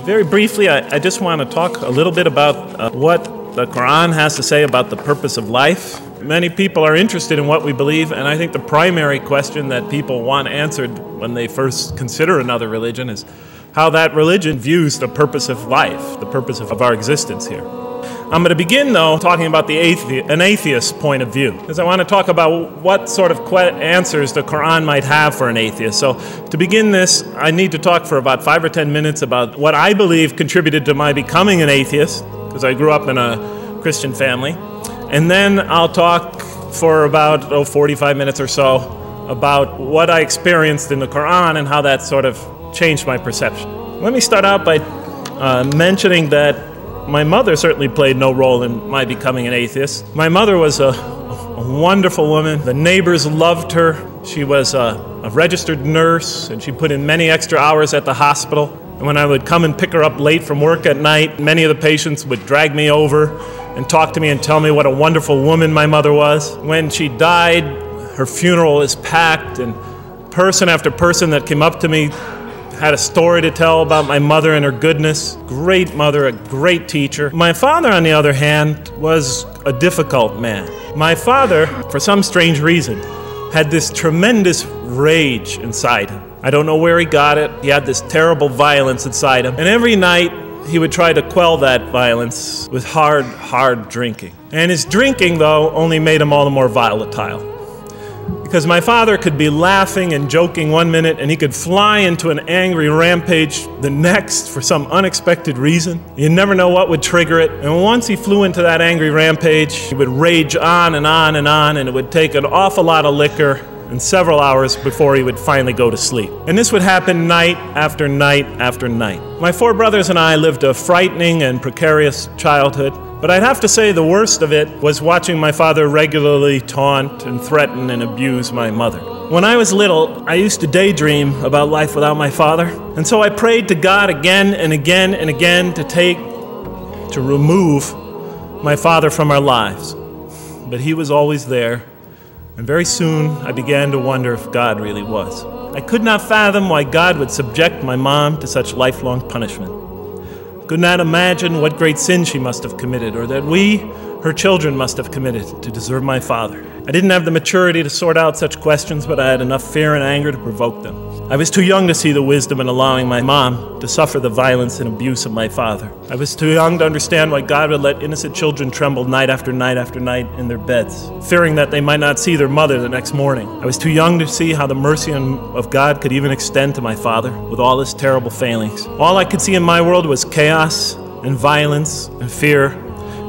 Very briefly, I just want to talk a little bit about what the Quran has to say about the purpose of life. Many people are interested in what we believe, and I think the primary question that people want answered when they first consider another religion is how that religion views the purpose of life, the purpose of our existence here. I'm going to begin, though, talking about an atheist point of view, because I want to talk about what sort of answers the Quran might have for an atheist. So to begin this, I need to talk for about 5 or 10 minutes about what I believe contributed to my becoming an atheist, because I grew up in a Christian family. And then I'll talk for about 45 minutes or so about what I experienced in the Quran and how that sort of changed my perception. Let me start out by mentioning that my mother certainly played no role in my becoming an atheist. My mother was a wonderful woman. The neighbors loved her. She was a registered nurse, and she put in many extra hours at the hospital. And when I would come and pick her up late from work at night, many of the patients would drag me over and talk to me and tell me what a wonderful woman my mother was. When she died, her funeral was packed, and person after person that came up to me had a story to tell about my mother and her goodness. Great mother, a great teacher. My father, on the other hand, was a difficult man. My father, for some strange reason, had this tremendous rage inside him. I don't know where he got it. He had this terrible violence inside him. And every night, he would try to quell that violence with hard drinking. And his drinking, though, only made him all the more volatile. Because my father could be laughing and joking one minute, and he could fly into an angry rampage the next for some unexpected reason. You never know what would trigger it. And once he flew into that angry rampage, he would rage on and on and on, and it would take an awful lot of liquor and several hours before he would finally go to sleep. And this would happen night after night after night. My 4 brothers and I lived a frightening and precarious childhood. But I'd have to say the worst of it was watching my father regularly taunt and threaten and abuse my mother. When I was little, I used to daydream about life without my father. And so I prayed to God again and again and again to remove my father from our lives. But he was always there. And very soon, I began to wonder if God really was. I could not fathom why God would subject my mom to such lifelong punishment. Could not imagine what great sin she must have committed, or that we, her children, must have committed to deserve my father. I didn't have the maturity to sort out such questions, but I had enough fear and anger to provoke them. I was too young to see the wisdom in allowing my mom to suffer the violence and abuse of my father. I was too young to understand why God would let innocent children tremble night after night after night in their beds, fearing that they might not see their mother the next morning. I was too young to see how the mercy of God could even extend to my father with all his terrible failings. All I could see in my world was chaos and violence and fear.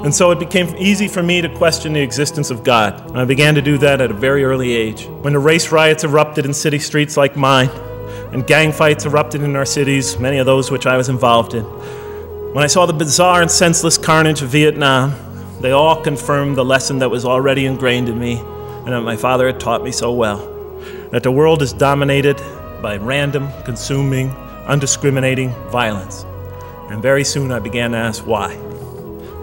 And so it became easy for me to question the existence of God. And I began to do that at a very early age. When the race riots erupted in city streets like mine, and gang fights erupted in our cities, many of those which I was involved in, when I saw the bizarre and senseless carnage of Vietnam, they all confirmed the lesson that was already ingrained in me, and that my father had taught me so well, that the world is dominated by random, consuming, undiscriminating violence. And very soon I began to ask why.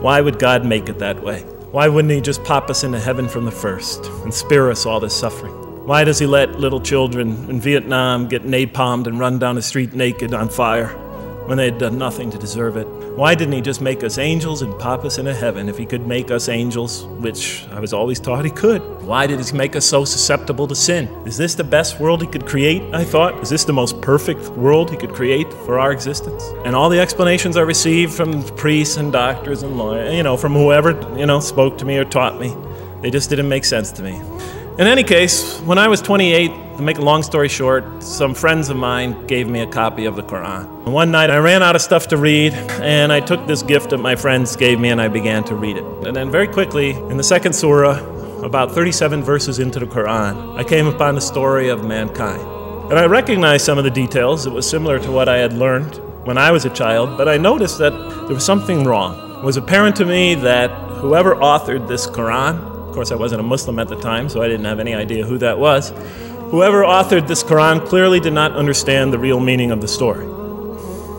Why would God make it that way? Why wouldn't he just pop us into heaven from the first and spare us all this suffering? Why does he let little children in Vietnam get napalmed and run down the street naked on fire when they had done nothing to deserve it? Why didn't he just make us angels and pop us into heaven if he could make us angels, which I was always taught he could? Why did he make us so susceptible to sin? Is this the best world he could create, I thought? Is this the most perfect world he could create for our existence? And all the explanations I received from priests and doctors and lawyers, from whoever, spoke to me or taught me, they just didn't make sense to me. In any case, when I was 28, to make a long story short, some friends of mine gave me a copy of the Quran. And one night I ran out of stuff to read, and I took this gift that my friends gave me and I began to read it. And then very quickly, in the second surah, about 37 verses into the Quran, I came upon the story of mankind. And I recognized some of the details. It was similar to what I had learned when I was a child, but I noticed that there was something wrong. It was apparent to me that whoever authored this Quran, of course I wasn't a Muslim at the time, so I didn't have any idea who that was, whoever authored this Quran clearly did not understand the real meaning of the story,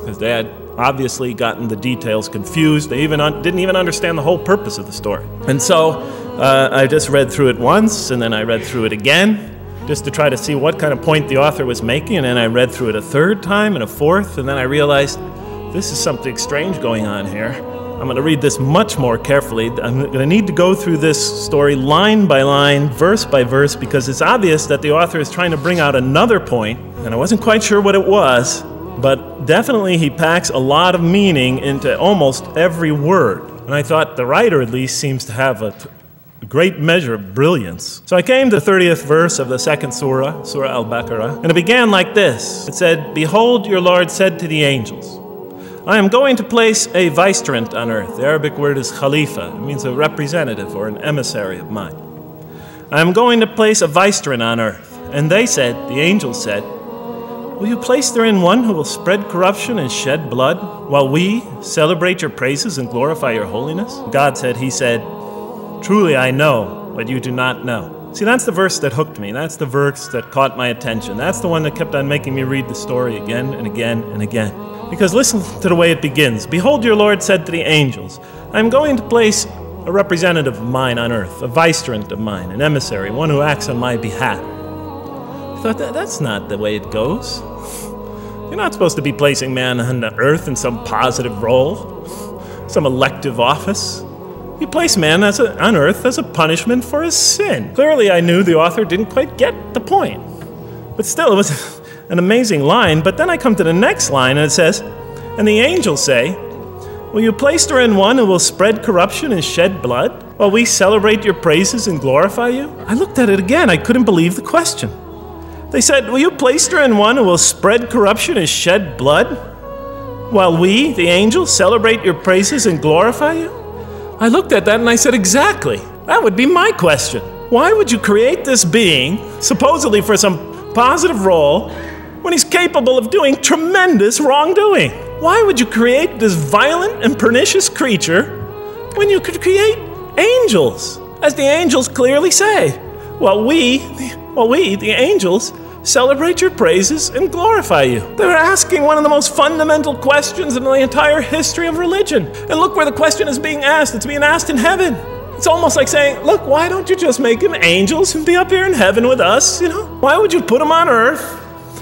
because they had obviously gotten the details confused. They didn't even understand the whole purpose of the story. And so I just read through it once, and then I read through it again, just to try to see what kind of point the author was making, and then I read through it a third time and a fourth, and then I realized this is something strange going on here. I'm going to read this much more carefully. I'm going to need to go through this story line by line, verse by verse, because it's obvious that the author is trying to bring out another point, and I wasn't quite sure what it was, but definitely he packs a lot of meaning into almost every word. And I thought the writer at least seems to have a great measure of brilliance. So I came to the 30th verse of the second surah, Surah Al-Baqarah, and it began like this. It said, "Behold, your Lord said to the angels, I am going to place a vicegerent on earth." The Arabic word is khalifa. It means a representative or an emissary of mine. "I am going to place a vicegerent on earth." And they said, the angels said, "Will you place therein one who will spread corruption and shed blood, while we celebrate your praises and glorify your holiness?" God said, he said, "Truly I know what you do not know." See, that's the verse that hooked me. That's the verse that caught my attention. That's the one that kept on making me read the story again and again and again. Because listen to the way it begins. "Behold, your Lord said to the angels, I am going to place a representative of mine on earth, a vicegerent of mine, an emissary, one who acts on my behalf." I thought, that's not the way it goes. You're not supposed to be placing man on the earth in some positive role, some elective office. You place man on earth as a punishment for his sin. Clearly, I knew the author didn't quite get the point. But still, it was an amazing line. But then I come to the next line, and it says, "And the angels say, will you place therein one who will spread corruption and shed blood, while we celebrate your praises and glorify you?" I looked at it again. I couldn't believe the question. They said, "Will you place therein one who will spread corruption and shed blood, while we, the angels, celebrate your praises and glorify you?" I looked at that and I said, exactly. That would be my question. Why would you create this being, supposedly for some positive role, when he's capable of doing tremendous wrongdoing? Why would you create this violent and pernicious creature when you could create angels? As the angels clearly say, well, we, the angels, celebrate your praises and glorify you. They're asking one of the most fundamental questions in the entire history of religion. And look where the question is being asked. It's being asked in heaven. It's almost like saying, look, why don't you just make him angels and be up here in heaven with us, you know? Why would you put him on earth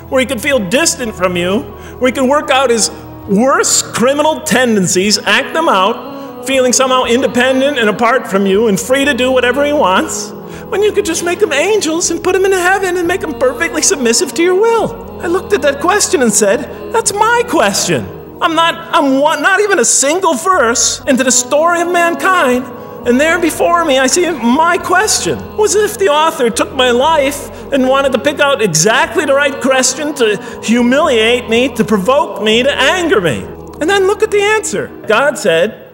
where he could feel distant from you, where he could work out his worst criminal tendencies, act them out, feeling somehow independent and apart from you and free to do whatever he wants, when you could just make them angels and put them in heaven and make them perfectly submissive to your will? I looked at that question and said, that's my question. I'm not even a single verse into the story of mankind, and there before me I see my question. It was as if the author took my life and wanted to pick out exactly the right question to humiliate me, to provoke me, to anger me. And then look at the answer. God said,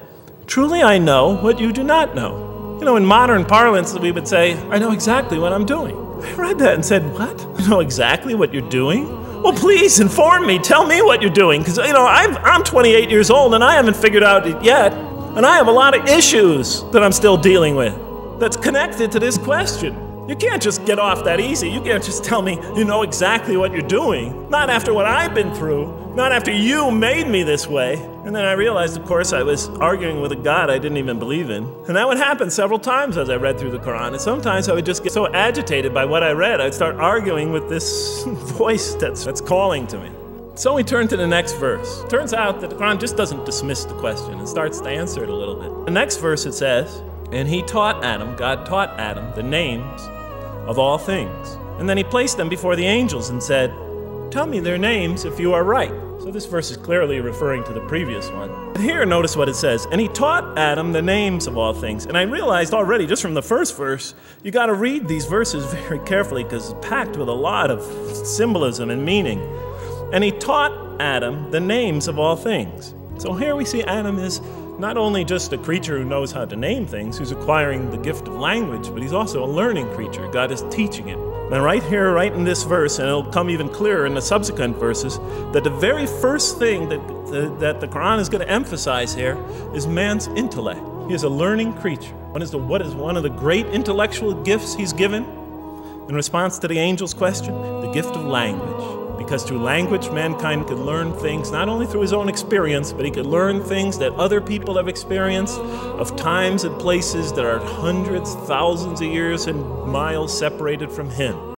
"Truly I know what you do not know." You know, in modern parlance, we would say, I know exactly what I'm doing. I read that and said, what? You know exactly what you're doing? Well, please inform me. Tell me what you're doing. Because, you know, I'm 28 years old and I haven't figured out it yet. And I have a lot of issues that I'm still dealing with that's connected to this question. You can't just get off that easy. You can't just tell me you know exactly what you're doing. Not after what I've been through. Not after you made me this way. And then I realized, of course, I was arguing with a God I didn't even believe in. And that would happen several times as I read through the Quran. And sometimes I would just get so agitated by what I read, I'd start arguing with this voice that's calling to me. So we turn to the next verse. It turns out that the Quran just doesn't dismiss the question. It starts to answer it a little bit. The next verse it says, "And he taught Adam," God taught Adam, "the names of all things. And then he placed them before the angels and said, tell me their names if you are right." So this verse is clearly referring to the previous one. But here, notice what it says. "And he taught Adam the names of all things." And I realized already, just from the first verse, you got to read these verses very carefully because it's packed with a lot of symbolism and meaning. "And he taught Adam the names of all things." So here we see Adam is not only just a creature who knows how to name things, who's acquiring the gift of language, but he's also a learning creature. God is teaching him. And right here, right in this verse, and it'll come even clearer in the subsequent verses, that the very first thing that the Quran is going to emphasize here is man's intellect. He is a learning creature. What is one of the great intellectual gifts he's given? In response to the angel's question, the gift of language. Because through language, mankind could learn things not only through his own experience, but he could learn things that other people have experienced of times and places that are hundreds, thousands of years and miles separated from him.